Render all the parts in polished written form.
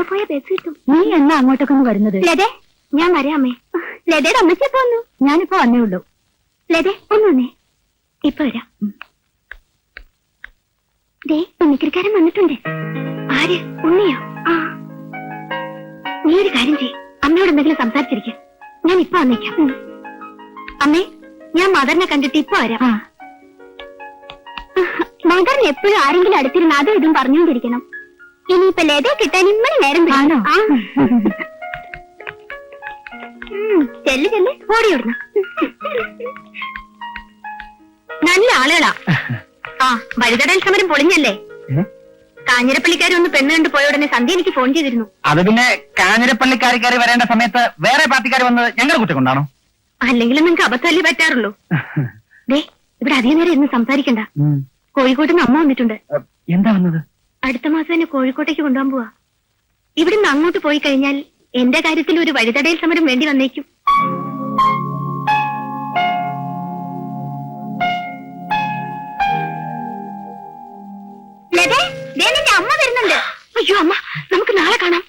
പോയ ബസ് കിട്ടും. നീ എന്നാ അങ്ങോട്ടൊക്കെ ഒന്ന് വരുന്നത്? ലതേ, ഞാൻ വരാമേ. ലതയുടെ അമ്മച്ചപ്പോ വന്നു. ഞാനിപ്പോ വന്നേ ഉള്ളൂ. ലതേ, ഒന്ന് വന്നേ. ഇപ്പൊ വരാം. ദേ, മിമിക്രിക്കാരൻ വന്നിട്ടുണ്ട്. ആര്? ഉണ്ണിയോ? ആ. നീ ഒരു കാര്യം ചെയ്യ്, അമ്മയോട് എന്തെങ്കിലും സംസാരിച്ചിരിക്കും. ഞാൻ ഇപ്പൊ വന്നേക്കാം. അമ്മേ, ഞാൻ മദറിനെ കണ്ടിട്ട് ഇപ്പൊ വരാം. മദറിന് എപ്പോഴും ആരെങ്കിലും അടുത്തിരുന്ന് അതും ഇതും പറഞ്ഞുകൊണ്ടിരിക്കണം. ഇനിയിപ്പൊ ലതയെ കിട്ടാൻ ഇമ്മണി നേരം വേണോ? ചെല്ല് ചെല്ല്, ഓടിയോടുന്നു. നല്ല ആളുകളാ. ആ, വഴിതടൽ സമരം പൊളിഞ്ഞല്ലേ? കാഞ്ഞിരപ്പള്ളിക്കാരൊന്ന് പെണ്ണ് കണ്ടു പോയ ഉടനെ സന്ധ്യ എനിക്ക് ഫോൺ ചെയ്തിരുന്നു. അത് പിന്നെ കാഞ്ഞിരപ്പള്ളിക്കാർ വരേണ്ട സമയത്ത് വേറെ പാർട്ടിക്കാർ വന്നത് ഞങ്ങളുടെ കുറ്റം കൊണ്ടാണോ? അല്ലെങ്കിലും നിങ്ങൾക്ക് അബദ്ധമല്ലേ പറ്റാറുള്ളൂ. ദേ, ഇവിടെ അധികം നേരം ഇന്ന് സംസാരിക്കണ്ട. കോഴിക്കോട്ട് നിന്ന് അമ്മ വന്നിട്ടുണ്ട്. എന്താ വന്നത്? അടുത്ത മാസം എന്നെ കോഴിക്കോട്ടേക്ക് കൊണ്ടുപോകാൻ പോവാ. ഇവിടുന്ന് അങ്ങോട്ട് പോയി കഴിഞ്ഞാൽ എന്റെ കാര്യത്തിൽ ഒരു വഴിതടയൽ സമരം വേണ്ടി വന്നേക്കും. നിന്റെ അമ്മ വരുന്നുണ്ട്. അയ്യോ അമ്മ, നമുക്ക് നാളെ കാണാം.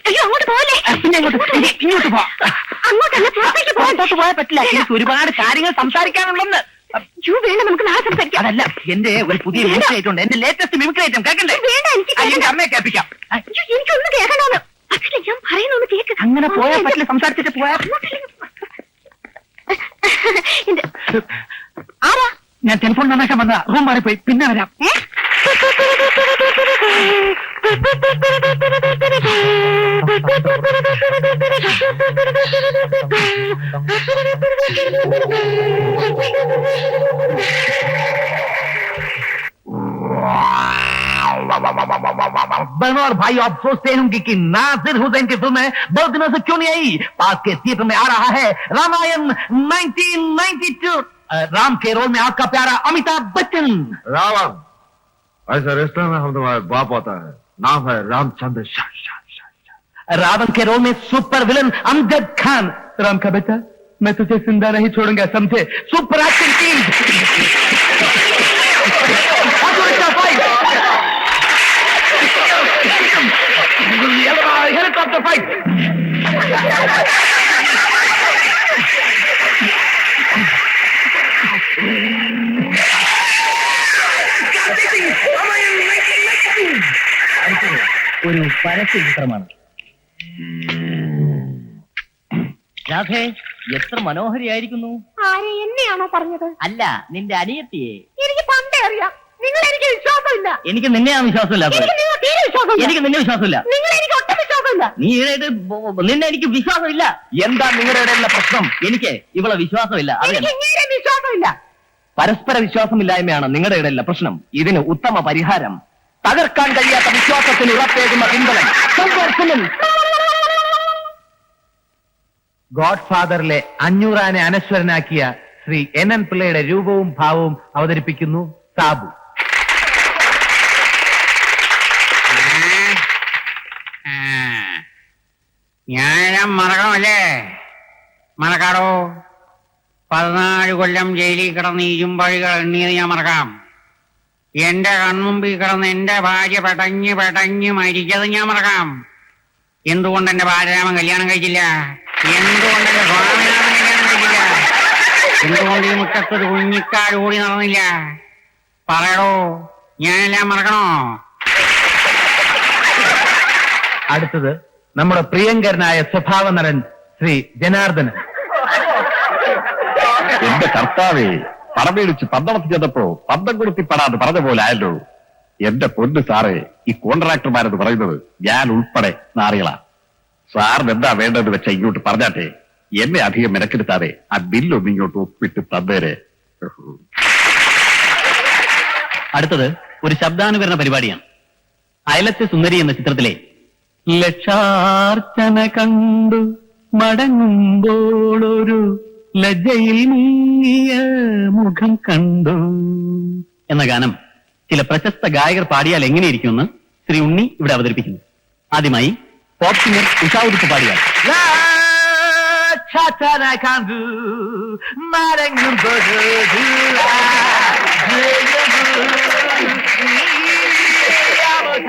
അയ്യോ അങ്ങോട്ട് പോകല്ലേ. ഇങ്ങോട്ട് പോ. അങ്ങോട്ടല്ല, പുറത്തേക്ക് പോയാൽ പറ്റില്ല. എനിക്ക് ഒരുപാട് കാര്യങ്ങൾ സംസാരിക്കാനുണ്ടെന്ന്. അയ്യോ വേണ്ട, നമുക്ക് നാളെ സംസാരിക്കാം. അതല്ല, എന്റെ ഒരു പുതിയ മിമിക്രി ഐറ്റം, എന്റെ ലേറ്റസ്റ്റ് മിമിക്രി ഐറ്റം കേൾക്കണ്ടേ? വേണ്ട, എനിക്ക് അമ്മയെ കേൾപ്പിക്കാം. എനിക്കൊന്നും കേൾക്കണോന്ന്. പക്ഷേ ഞാൻ പറയുന്നൊന്ന് കേക്ക്. അങ്ങനെ പോയാൽ പറ്റില്ല, സംസാരിച്ചിട്ട് പോയാ. ആരാ? ഞാൻ ടെലിഫോൺ നന്നാക്കാൻ വന്ന റൂം മാറിപ്പോയി, പിന്നെ വരാം. बनोर भाई, आप सोचते होंगे कि नासिर हुसैन की फिल्म बहुत दिनों से क्यों नहीं आई? पास के थिएटर में आ रहा है रामायण 1992। राम के रोल में आपका प्यारा अमिताभ बच्चन। रावण, ऐसा रेस्टोरेंट में हम तुम्हारा बाप होता है, नाम है रामचंद्र शाह। रावण के रोल में सुपर विलन अमजद खान। राम का बेटा, मैं तुझे जिंदा नहीं छोड़ूंगा, समझे? Super acting team. Helicopter fight. ഒരു പരസ്യ ചിത്രമാണ്. രാധേ, എത്ര മനോഹരിയായിരിക്കുന്നു. ആരെ, എന്നെയാണോ പറഞ്ഞത്? അല്ല, നിന്റെ അനിയത്തിയെ. എനിക്ക് പണ്ടേ അറിയാം. നിങ്ങൾ എനിക്ക് വിശ്വാസമില്ല. എനിക്ക് നിന്നെയാണ് വിശ്വാസമില്ല. എനിക്ക് നിന്നെ വിശ്വാസമില്ല. നിങ്ങൾ എനിക്ക് ഒട്ടും വിശ്വാസമില്ല. നിന്നെ എനിക്ക് വിശ്വാസമില്ല. എന്താ നിങ്ങളുടെ ഇടയിലുള്ള പ്രശ്നം? എനിക്ക് ഇവളെ വിശ്വാസമില്ല. വിശ്വാസമില്ല. പരസ്പര വിശ്വാസമില്ലായ്മയാണ് നിങ്ങളുടെ ഇടയിലുള്ള പ്രശ്നം. ഇതിന് ഉത്തമ പരിഹാരം തകർക്കാൻ കഴിയാത്ത വിശ്വാസത്തിന് ഉറപ്പേകുന്ന പിൻബലം. ഗോഡ് ഫാദറിലെ 500 അനശ്വരനാക്കിയ ശ്രീ NN പിള്ളയുടെ രൂപവും ഭാവവും അവതരിപ്പിക്കുന്നു സാബു. ഞാൻ മറക്കമല്ലേ? മറക്കാടോ. 14 കൊല്ലം ജയിലിൽ കിടന്ന് ഇരുമ്പഴികൾ എണ്ണിയത് ഞാൻ മറക്കാം. എന്റെ കൺമുമ്പിൽ കിടന്ന് എന്റെ ഭാര്യ പെടഞ്ഞ് മരിച്ചത് ഞാൻ മറക്കാം. എന്തുകൊണ്ട് എന്റെ ബാലരാമൻ കല്യാണം കഴിച്ചില്ല? എന്തുകൊണ്ട് എന്റെ സ്വാമിനാഥൻ കല്യാണം കഴിച്ചില്ല? എന്തുകൊണ്ട് ഈ മുറ്റത്തൊരു കുഞ്ഞിക്കാട് ഓടി നടന്നില്ല? പറയടോ, ഞാനെല്ലാം മറക്കണോ? അടുത്തത് നമ്മുടെ പ്രിയങ്കരനായ സ്വഭാവ നടൻ ശ്രീ ജനാർദ്ദനൻ. എന്റെ കർത്താവേ, പറമേടിച്ച് പന്തളത്ത് ചെന്നപ്പോ പന്തം കൊടുത്തി പടാന്ന് പറഞ്ഞ പോലെ ആയല്ലോ. എന്റെ പൊന്നു സാറേ, ഈ കോൺട്രാക്ടർമാരെന്ന് പറയുന്നത് ഞാൻ ഉൾപ്പെടെ നാറികളാ. സാറിന് എന്താ വേണ്ടതെന്ന് വെച്ചാൽ ഇങ്ങോട്ട് പറഞ്ഞാട്ടെ. എന്നെ അധികം മെനക്കെടുത്താതെ ആ ബില്ലൊന്ന് ഇങ്ങോട്ട് ഒപ്പിട്ട് തന്നേരെ. അടുത്തത് ഒരു ശബ്ദാനുകരണ പരിപാടിയാണ്. അയലത്തെ സുന്ദരി എന്ന ചിത്രത്തിലെ ലക്ഷാർച്ചന കണ്ടു മടങ്ങുമ്പോളൊരു ലജ്ജയിൽ മുങ്ങിയ മുഖം കണ്ടു എന്ന ഗാനം ചില പ്രശസ്ത ഗായകർ പാടിയാൽ എങ്ങനെയിരിക്കുമെന്ന് ശ്രീ ഉണ്ണി ഇവിടെ അവതരിപ്പിക്കുന്നു. ആദ്യമായി പോപ്പ് സിംഗർ ഉഷാ ഉടുപ്പ് പാടിയാൽ.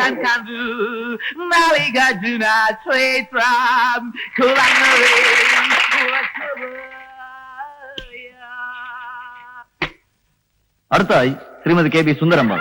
can do. Maligaduna straight from Kulanari. അടുത്തായി ശ്രീമതി കെ ബി സുന്ദരമ്മ.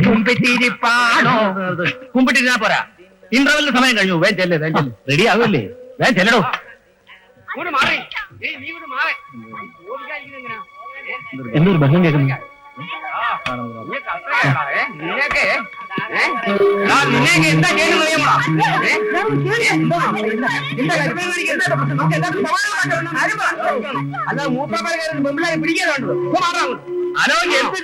കുമ്പിട്ടിരിപ്പാണോ? കുമ്പിട്ടിരുന്നാ പോരാ, ഇന്റർവെല്ലിന് സമയം കഴിഞ്ഞു. വേഗം ചെല്ലേ, വേഗം ചെല്ലേ. റെഡി ആവില്ലേ? വേഗം ചെല്ലടോ. എന്തൊരു ബഹളം കേൾക്കുന്നു. നിന്നേക്ക് എന്താ കേൾക്കുന്നത്? അല്ല മൂപ്പന്മാരെ പെമ്പിളാരെ പിടിക്കാനുണ്ട്. ഹലോ, എന്ത്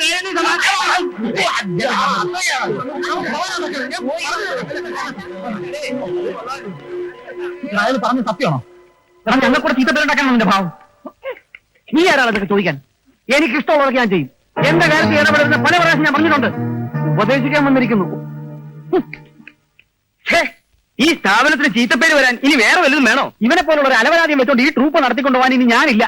അയാൾ പറഞ്ഞ സത്യമാണോ? എടാ, ഞങ്ങൾ കൂടെ ചീത്തപ്പേരുണ്ടാക്കാൻ നിന്റെ ഭാവം. നീ ആരാളൊക്കെ ചോദിക്കാൻ? എനിക്കിഷ്ടമുള്ളതൊക്കെ ഞാൻ ചെയ്യും. എന്റെ കാര്യത്തിൽ ഇടപെടുന്ന പല പ്രാവശ്യം ഞാൻ പറഞ്ഞിട്ടുണ്ട്. ഉപദേശിക്കാൻ വന്നിരിക്കുന്നു. ഈ സ്ഥാപനത്തിന് ചീത്തപ്പേര് വരാൻ ഇനി വേറെ വല്ലതും വേണോ? ഇവനെ പോലുള്ള ഒരു അലവരാദ്യം വെച്ചോണ്ട് ഈ ട്രൂപ്പ് നടത്തിക്കൊണ്ടുപോകാൻ ഇനി ഞാനില്ല.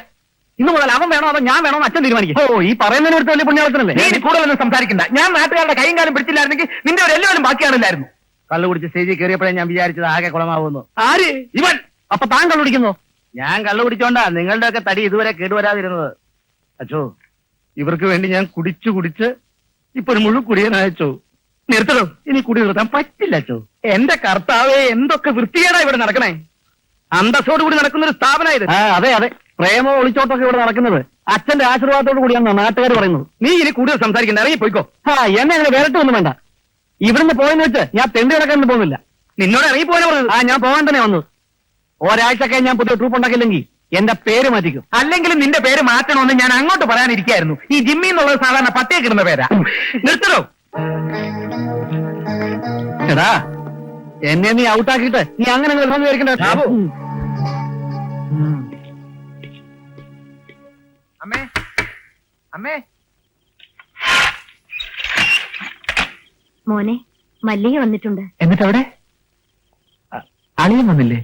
ഇന്ന് മുതൽ അവൻ വേണോ അതോ ഞാൻ വേണോ അച്ഛൻ തീരുമാനിക്കും. ഓ, ഈ പറയുന്നതിനടുത്ത് വലിയ പുണ്യാളത്തിനല്ലേ? നീ കൂടുതലൊന്നും സംസാരിക്കണ്ട. ഞാൻ നാട്ടുകാരുടെ കൈയും കാലം പിടിച്ചില്ലായിരുന്നെങ്കിൽ നിന്റെ ഒരു എല്ലാവരും ബാക്കിയാണില്ലായിരുന്നു. കള്ളു കുടിച്ച് സ്റ്റേജിൽ കയറിയപ്പോഴേ ഞാൻ വിചാരിച്ചത് ആകെ കുളമാവുന്നു. ആര്? ഇവൻ. അപ്പൊ താൻ കള്ളു കുടിക്കുന്നോ? ഞാൻ കള്ളു കുടിച്ചോണ്ടാ നിങ്ങളുടെ ഒക്കെ തടി ഇതുവരെ കേടുവരാതിരുന്നത്. അച്ചോ, ഇവർക്ക് വേണ്ടി ഞാൻ കുടിച്ചു കുടിച്ച് ഇപ്പൊ ഒരു മുഴു കുടിയനയച്ചോ. നിർത്തണോ? ഇനി കുടി നിർത്താൻ പറ്റില്ല അച്ചോ. എന്റെ കർത്താവേ, എന്തൊക്കെ വൃത്തികേടാ ഇവിടെ നടക്കണേ. അന്തസ്സോടുകൂടി നടക്കുന്ന ഒരു സ്ഥാപനമായത്. അതെ അതെ, പ്രേമോ ഒളിച്ചോട്ടൊക്കെ ഇവിടെ നടക്കുന്നത് അച്ഛന്റെ ആശീർവാദത്തോടു കൂടിയാണെന്നാണ് നാട്ടുകാർ പറയുന്നത്. നീ ഇനി കൂടുതൽ സംസാരിക്കണ്ട, ഇറങ്ങി പോയിക്കോ. എന്നെ അങ്ങനെ വേറിട്ടൊന്നും വേണ്ട. ഇവിടുന്ന് പോയെന്ന് വെച്ച് ഞാൻ തെണ്ടി കിടക്കാനൊന്നും പോകുന്നില്ല. നിന്നോട് ഇറങ്ങി പോകാൻ പറഞ്ഞത്. ഞാൻ പോകാൻ തന്നെ വന്നത്. ഒരാഴ്ചക്കെ ഞാൻ പുതിയ ട്രൂപ്പ് ഉണ്ടാക്കില്ലെങ്കിൽ എന്റെ പേര് മാറ്റിക്കും. അല്ലെങ്കിൽ നിന്റെ പേര് മാറ്റണമെന്ന് ഞാൻ അങ്ങോട്ട് പറയാനിരിക്കായിരുന്നു. ഈ ജിമ്മി എന്നുള്ളത് സാധാരണ പട്ടിയെ കിടുന്ന പേരാ. നിർത്തണോ? എടാ, എന്നെ നീ ഔട്ടാക്കിയിട്ട് നീ അങ്ങനെ വിചാരിക്കണ്ട. അമ്മേ, അമ്മേ. മോനെ, മല്ലിക വന്നിട്ടുണ്ട്. എന്നിട്ട് അവിടെ അളിയൻ വന്നില്ലേ?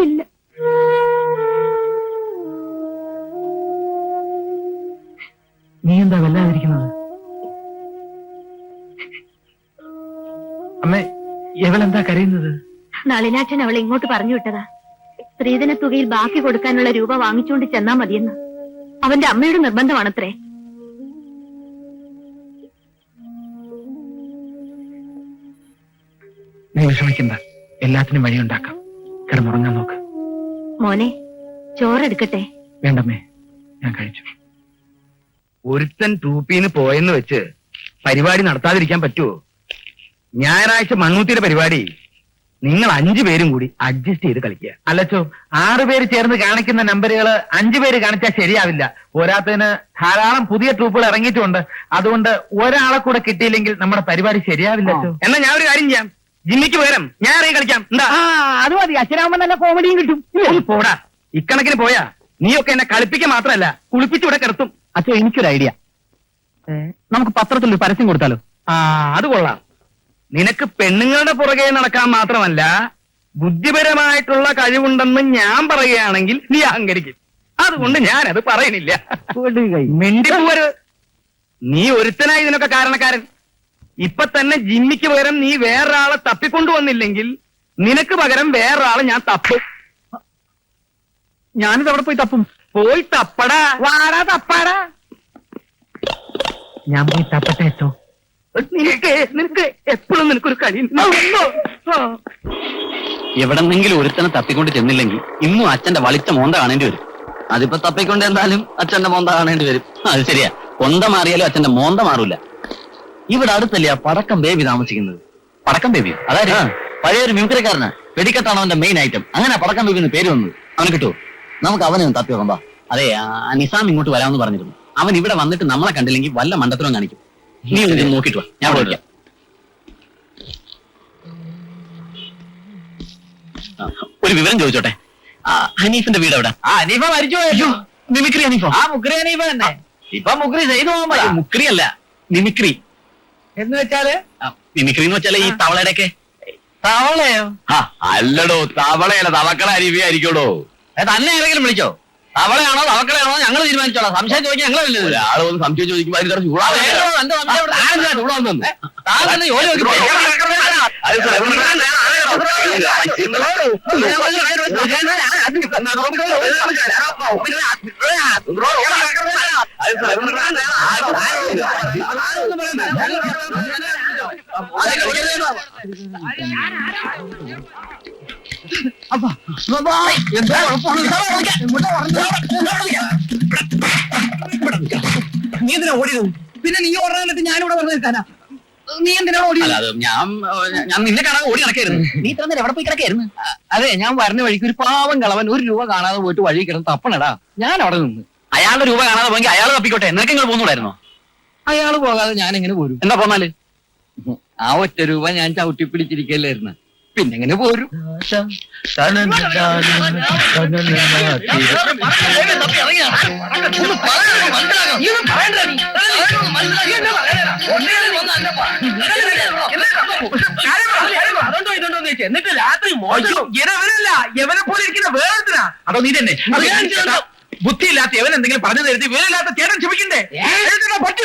ഇല്ല. നീ എന്താ വല്ലാതിരിക്കുന്നത്? അമ്മേ, എവളെന്താ കരയുന്നത്? നളിനാച്ചൻ അവളെ ഇങ്ങോട്ട് പറഞ്ഞു വിട്ടതാ. സ്ത്രീധന തുകയിൽ ബാക്കി കൊടുക്കാനുള്ള രൂപ വാങ്ങിച്ചുകൊണ്ട് ചെന്നാ മതിയെന്ന്. അവന്റെ അമ്മയുടെ നിർബന്ധമാണത്രേ. നീ വിഷമിക്കണ്ട, എല്ലാത്തിനും വഴിയുണ്ടാക്കാം. കിടന്നുറങ്ങാൻ നോക്ക്. മോനെ, ചോറെടുക്കട്ടെ? വേണ്ടമ്മേ, ഞാൻ കഴിച്ചു. ഒരുത്തൻ ട്രൂപ്പിന് പോയെന്ന് വെച്ച് പരിപാടി നടത്താതിരിക്കാൻ പറ്റുമോ? ഞായറാഴ്ച മണ്ണൂത്തിയുടെ പരിപാടി നിങ്ങൾ 5 പേരും കൂടി അഡ്ജസ്റ്റ് ചെയ്ത് കളിക്കുക. അല്ലച്ചോ, 6 പേര് ചേർന്ന് കാണിക്കുന്ന നമ്പറുകൾ 5 പേര് കാണിച്ചാൽ ശരിയാവില്ല. പോരാത്തതിന് ധാരാളം പുതിയ ട്രൂപ്പുകൾ ഇറങ്ങിയിട്ടുണ്ട്. അതുകൊണ്ട് ഒരാളെ കൂടെ കിട്ടിയില്ലെങ്കിൽ നമ്മുടെ പരിപാടി ശരിയാവില്ല. എന്നാ ഞാൻ ഒരു കാര്യം ചെയ്യാം, ജിമ്മിക്ക് പകരം ഞാൻ ഇറങ്ങി കളിക്കാം. എന്താ? അത് മതി. അച്ഛനാകുമ്പോ നല്ല കോമഡിയും കിട്ടും. പോടാ, ഇക്കണക്കിന് പോയാ നീയൊക്കെ എന്നെ കളിപ്പിക്കാൻ മാത്രമല്ല കുളിപ്പിച്ചിവിടെ കിടത്തും. അച്ഛൻ, എനിക്കൊരു ഐഡിയ. നമുക്ക് പത്രത്തിൽ ഒരു പരസ്യം കൊടുത്താലോ? അത് കൊള്ളാം. നിനക്ക് പെണ്ണുങ്ങളുടെ പുറകെ നടക്കാൻ മാത്രമല്ല ബുദ്ധിപരമായിട്ടുള്ള കഴിവുണ്ടെന്ന് ഞാൻ പറയുകയാണെങ്കിൽ നീ അഹങ്കരിക്കും. അതുകൊണ്ട് ഞാനത് പറയുന്നില്ല. മിണ്ടിപ്പോവരുത്. നീ ഒരുത്തനായി ഇതിനൊക്കെ കാരണക്കാരൻ. ഇപ്പൊ തന്നെ ജിമ്മിക്ക് പകരം നീ വേറൊരാളെ തപ്പിക്കൊണ്ടുവന്നില്ലെങ്കിൽ നിനക്ക് പകരം വേറൊരാളെ ഞാൻ തപ്പും. ഞാനിത് അവിടെ പോയി തപ്പും. പോയി തപ്പടാ, വാടാ തപ്പാടാ. ഞാൻ പോയി തപ്പട്ടെ അച്ചോ. നിനക്ക് എപ്പോഴും നിനക്കൊരു കളി. എവിടെന്നെങ്കിലും ഒരുത്തനെ തപ്പിക്കൊണ്ട് ചെന്നില്ലെങ്കിൽ ഇന്നും അച്ഛന്റെ വളിച്ച മോന്ത കാണേണ്ടി വരും. അതിപ്പോ തപ്പിക്കൊണ്ട് എന്തായാലും അച്ഛന്റെ മോന്ത കാണേണ്ടി വരും. അത് ശരിയാ, കൊന്ത മാറിയാലും അച്ഛന്റെ മോന്ത മാറൂല. ഇവിടെ അടുത്തല്ലേ ആ പടക്കം ബേബി താമസിക്കുന്നത്? പടക്കം ബേബി അതായത് പഴയൊരു മ്യൂസിക്കാരനാ. വെടിക്കെട്ടാണ് അവന്റെ മെയിൻ ഐറ്റം. അങ്ങനെ പടക്കം ബേബി എന്ന് പേര് വന്നത്. അവന് കിട്ടുമോ? നമുക്ക് അവനെ തപ്പി നോക്കാം. അതെ, നിസാം ഇങ്ങോട്ട് വരാമെന്ന് പറഞ്ഞിരുന്നു. അവൻ ഇവിടെ വന്നിട്ട് നമ്മളെ കണ്ടില്ലെങ്കിൽ വല്ല മണ്ടത്തരവും കാണിക്കും. നീ ഒന്ന് നോക്കിട്ട് വാ, ഞാൻ വിളിക്കാം. ഒരു വിവരം ചോദിച്ചോട്ടെ, ഹനീഫിന്റെ വീട് എവിടെ? അനീഫ മരിച്ചു അയ്യോ, മിമിക്രി ഹനീഫോ? ആ മുക്രി അനീഫ തന്നെ. ഇപ്പൊ മുക്രി ചെയ്തു പോകാൻ മുക്രി അല്ല, മിമിക്രി. എന്ന് വെച്ചാല് മിമിക്രി എന്ന് വെച്ചാല് ഈ തവളയുടെ ഒക്കെ. തവളയോ? അല്ലടോ, തവളയല്ല, തവക്കള അരുവി ആയിരിക്കോടോ. തന്നെ ആരെങ്കിലും വിളിച്ചോ? തവളയാണോ തവക്കളയാണോ ഞങ്ങൾ തീരുമാനിച്ചോളാം. സംശയം ചോദിക്കാൻ ഞങ്ങളല്ലേ. ഒരാള് വന്ന് സംശയം ചോദിക്കുമ്പോ അതിന് ചൂടാതെ നീ എന്തിനാ ഓടിയത്? പിന്നെ നീ ഓടാനിട്ട് ഞാനിവിടെ വെറുതെ നിൽക്കാനാ? നീ എന്തിനാ ഓടിയത്? ഞാൻ നിന്നെ കാണാൻ ഓടി നടക്കായിരുന്നു. നീ ഇത്ര നേരം എവിടെ പോയി കിടക്കായിരുന്നു? അതെ, ഞാൻ വരുന്ന വഴിക്ക് ഒരു പാവം കളവൻ 1 രൂപ കാണാതെ പോയിട്ട് വഴി കിടന്ന് തപ്പണടാ. ഞാൻ അവിടെ നിന്ന്. അയാളുടെ രൂപ കാണാതെ പോയെങ്കിൽ അയാൾ തപ്പിക്കോട്ടെ, നിനക്ക് നിങ്ങൾ പോകുന്നുണ്ടായിരുന്നോ? അയാള് പോകാതെ ഞാൻ എങ്ങനെ പോരും? എന്താ പോന്നാല്? ആ 1 രൂപ ഞാൻ ചവിട്ടി പിടിച്ചിരിക്കല്ലായിരുന്നു. പിന്നെ എങ്ങനെ പോരും? എന്നിട്ട് രാത്രി യവനെ പോലെ ഇരിക്കുന്ന വേറെത്തിനാ? അതോ നീ തന്നെ ബുദ്ധിയില്ലാത്ത യവൻ എന്തെങ്കിലും പറഞ്ഞു തരുത്തി വേലില്ലാത്ത ചേട്ടൻ ക്ഷമിക്കണ്ടേ? പറ്റി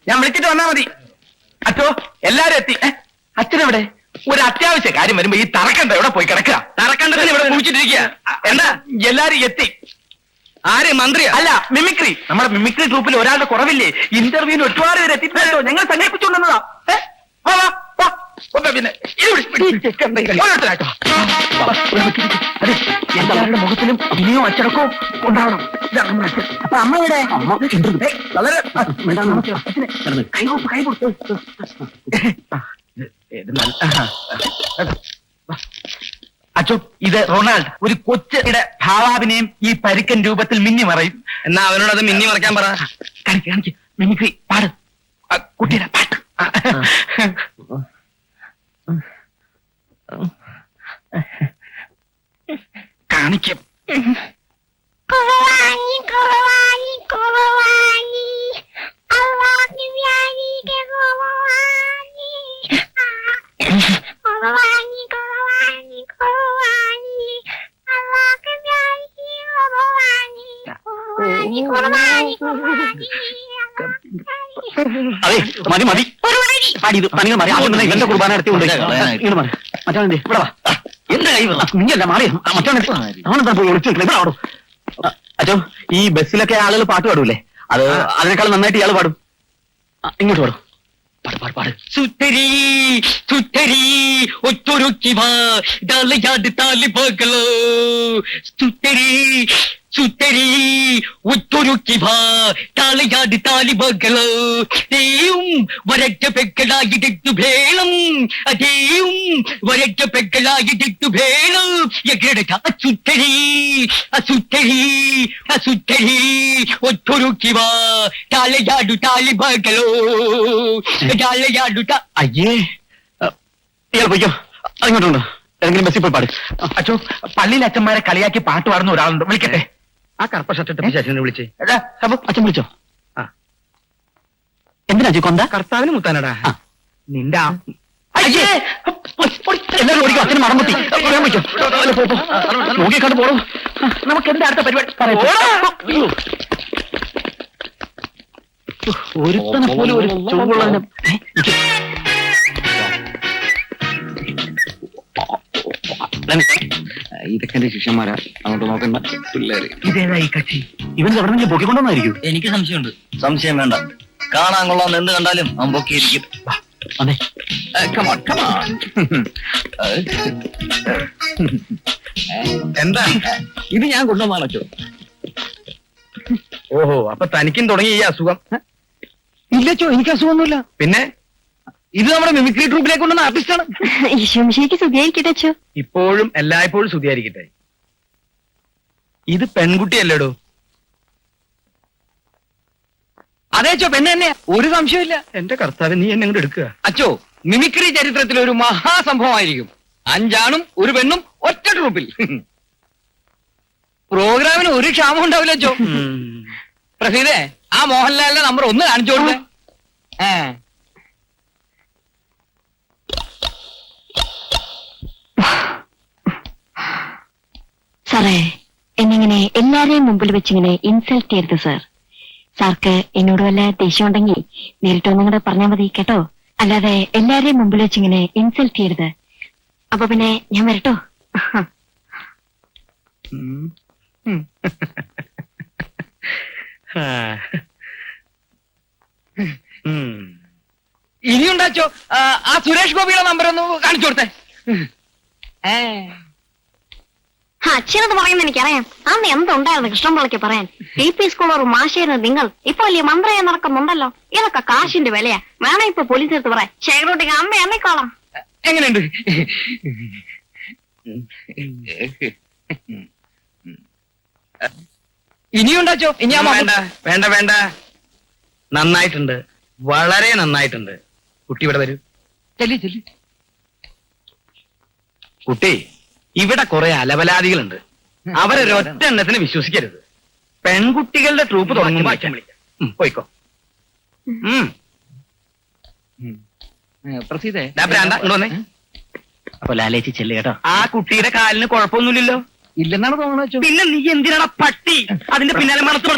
ഞാൻ വിളിച്ചിട്ട് വന്നാ മതി. അച്ഛോ, എല്ലാരും എത്തി. അച്ഛനെവിടെ? ഒരു അത്യാവശ്യ കാര്യം വരുമ്പോ ഈ തറക്കണ്ട എവിടെ പോയി കിടക്കുക? തറക്കണ്ടത്തിന് ഇവിടെ കുഴിച്ചിട്ടിരിക്കുക. എന്താ എല്ലാരും എത്തി? ആര്? മന്ത്രി അല്ല, മിമിക്രി. നമ്മുടെ മിമിക്രി ട്രൂപ്പിൽ ഒരാളുടെ കുറവില്ലേ? ഇന്റർവ്യൂവിന് ഒരുപാട് പേര് എത്തിയിട്ടുണ്ടോ? ഞങ്ങൾ സങ്കല്പിച്ചുകൊണ്ടുവന്നതാ. പിന്നെ എല്ലാവരുടെ മുഖത്തിലും ഇനിയോ അച്ചടക്കോ ഉണ്ടാവണം. അപ്പൊ അമ്മ ഇവിടെ അച്ചോ, ഇത് റൊണാൾഡ്. ഒരു കൊച്ചിയുടെ ഭാവാഭിനയം ഈ പരുക്കൻ രൂപത്തിൽ മിന്നി മറയും. എന്നാ അവനോടത് മിന്നി മറക്കാൻ പറ. കാണിക്ക് മിമിക്രി പാട്. കുട്ടിയുടെ പാട്ട് കാണിക്കും. അതെ, മതി മതി പാടി. ഇത് പണികൾ മാറി. ഇവന്റെ കുർബാന നടത്തിക്കൊണ്ട് ഇങ്ങനെ മാറി. മറ്റവനെ ഇവിടെ വാ. എന്റെ കൈ നീയല്ല മാറി. മറ്റവനെ അവനെന്താ പോയി ഒളിച്ചു വെക്കില്ല. ഇവിടെ പാടും. അച്ഛോ, ഈ ബസ്സിലൊക്കെ ആളുകൾ പാട്ട് പാടൂലേ? അത് അതിനേക്കാൾ നന്നായിട്ട് ഇയാൾ പാടും. ഇങ്ങോട്ട് പാടും. പാട് പാട് പാട്. സുത്തരി സുത്തരി ഒറ്റൊരുക്കി വാ ഡാലയാട് താലിബാകളോ. സുത്തരി സുത്തരി ഒറ്റൊരുക്കി വാ താലയാട് താലിബാകളോ. ദേയും വരറ്റ പെക്കളായിട്ടു ഭേളം. അതേയും വരറ്റ പെക്കളായിട്ടു ഭേളം. സുത്തരി അസുത്തരി അസുത്തരി ഒറ്റൊരുക്കി വാ താലയാടു താലിബാകളോ. അയ്യേ, ഇയാൾ പോയിക്കോ. അങ്ങോട്ടുണ്ടോ? ഏതെങ്കിലും ബസ്സിൽ പോയി പാട്. അച്ഛോ, പള്ളിയിൽ അച്ഛന്മാരെ കളിയാക്കി പാട്ട് പാടുന്ന ഒരാളുണ്ട്. വിളിക്കട്ടെ. ആ കറുപ്പ ഷർട്ട് ശശിനെ വിളിച്ചേ. അച്ഛൻ വിളിച്ചോ? എന്തിനാ അച്ഛൻ കൊന്ത? കർത്താവിന് മുത്താനടാ. നിന്റെ അയ്യേ, എല്ലാവരും ഓടിക്കോ. അച്ഛന് മണം പൊട്ടി. നോക്കിക്കാണ്ട് പോണോ? നമുക്ക് എന്താ അടുത്ത പരിപാടി? ഒരുത്തനെ പോലും ഒരു ചുവടുള്ളതിനും. ഇതൊക്കെ എന്റെ ശിഷ്യന്മാരാ. അങ്ങോട്ട് നോക്കണ്ട പിള്ളേര്. ഇതേതാ ഈ കക്ഷി? ഇവൻ എവിടെന്നെങ്കിലും പൊക്കിക്കൊണ്ടോന്നായിരിക്കും. എനിക്ക് സംശയമുണ്ട്. സംശയം വേണ്ട, കാണാൻ കൊള്ളാൻ എന്ത് കണ്ടാലും അവൻ പൊക്കിയിരിക്കും. അതെ, എന്താ ഇത്? ഞാൻ കൊണ്ടുവന്നാണോ? ഓഹോ, അപ്പൊ തനിക്കും തുടങ്ങി ഈ അസുഖം? ഇല്ലച്ചോ, എനിക്ക് അസുഖമൊന്നുമില്ല. പിന്നെ ഇത് നമ്മുടെ മിമിക്രി ട്രൂപ്പിലേക്ക് കൊണ്ടുവന്ന ആർട്ടിസ്റ്റാണ്. ഈശോമിശിക്ക് സ്തുതിയായിരിക്കട്ടെ അച്ചോ. ഇപ്പോഴും എല്ലായ്പ്പോഴും സ്തുതിയായിരിക്കട്ടെ. ഇത് പെൺകുട്ടിയല്ലേടോ? അതെ അച്ചോ, പെണ്ണ് തന്നെ, ഒരു സംശയമില്ല. എന്റെ കർത്താവ്, നീ എന്നെ അങ്ങോട്ട് എടുക്കുക. അച്ചോ, മിമിക്രി ചരിത്രത്തിൽ ഒരു മഹാസംഭവമായിരിക്കും. 5 ആണും 1 പെണ്ണും ഒറ്റ ട്രൂപ്പിൽ. പ്രോഗ്രാമിന് ഒരു ക്ഷാമം ഉണ്ടാവില്ല അച്ചോ. പ്രസീദേ, ആ മോഹൻലാലിന്റെ നമ്പർ 1 കാണിച്ചു കൊടുത്തേ. സാറേ, എന്നിങ്ങനെ എല്ലാരെയും മുമ്പിൽ വെച്ചിങ്ങനെ ഇൻസൾട്ട് ചെയ്യരുത് സാർ. സാർക്ക് എന്നോട് വല്ല ദേഷ്യം ഉണ്ടെങ്കിൽ നേരിട്ട് ഒന്നും കൂടെ പറഞ്ഞാൽ മതി കേട്ടോ. അല്ലാതെ എല്ലാരെയും മുമ്പിൽ വെച്ചിങ്ങനെ ഇൻസൾട്ട് ചെയ്യരുത്. അപ്പൊ പിന്നെ ഞാൻ വരട്ടോ. ഇനിയുണ്ടാച്ചോ ആ സുരേഷ് ഗോപിയുടെ നമ്പർ ഒന്ന് കാണിച്ചു കൊടുത്തേ. അച്ഛനത് പറയുന്ന എനിക്കറിയാം. അന്ന് എന്തുണ്ടായിരുന്നു കൃഷ്ണപിള്ളയ്ക്ക് പറയാൻ? TP സ്കൂൾ ഒരു മാഷായിരുന്നു നിങ്ങൾ. ഇപ്പൊ വലിയ മന്ത്രയെ നടക്കുന്നുണ്ടല്ലോ. ഇതൊക്കെ കാശിന്റെ വിലയാ. വേണം ഇപ്പൊ പോലീസ് എടുത്ത് പറയാം. ശേഖരോട്ടിക്ക് അമ്മ എണ്ണിക്കോളാം. എങ്ങനെയുണ്ട്? ഇനിയുണ്ടാച്ചോ? ഇനി ആ വേണ്ട വേണ്ട വേണ്ട, നന്നായിട്ടുണ്ട്, വളരെ നന്നായിട്ടുണ്ട്. കുട്ടി ഇവിടെ വരൂ. ചെല്ലി ചെല്ലി. കുട്ടി, ഇവിടെ കുറെ അലവലാദികളുണ്ട്. അവരൊരൊറ്റ എണ്ണത്തിന് വിശ്വസിക്കരുത്. പെൺകുട്ടികളുടെ ട്രൂപ്പ് തുടങ്ങുമ്പോൾ അച്ഛൻ വിളിക്കാം. പോയിക്കോ. പ്രസീദേ, ദാ ഭ്രാന്ത, ഇങ്ങോട്ട് വന്നേ. അപ്പൊ ലാലേച്ചി ചെല്ലു കേട്ടോ. ആ കുട്ടിയുടെ കാലിന് കുഴപ്പമൊന്നുമില്ലല്ലോ. ഇല്ലെന്നാണ് തോന്നുന്നത്. പിന്നെ നീ എന്തിനാണ് പട്ടി അതിന്റെ പിന്നാലെ മണത്ത്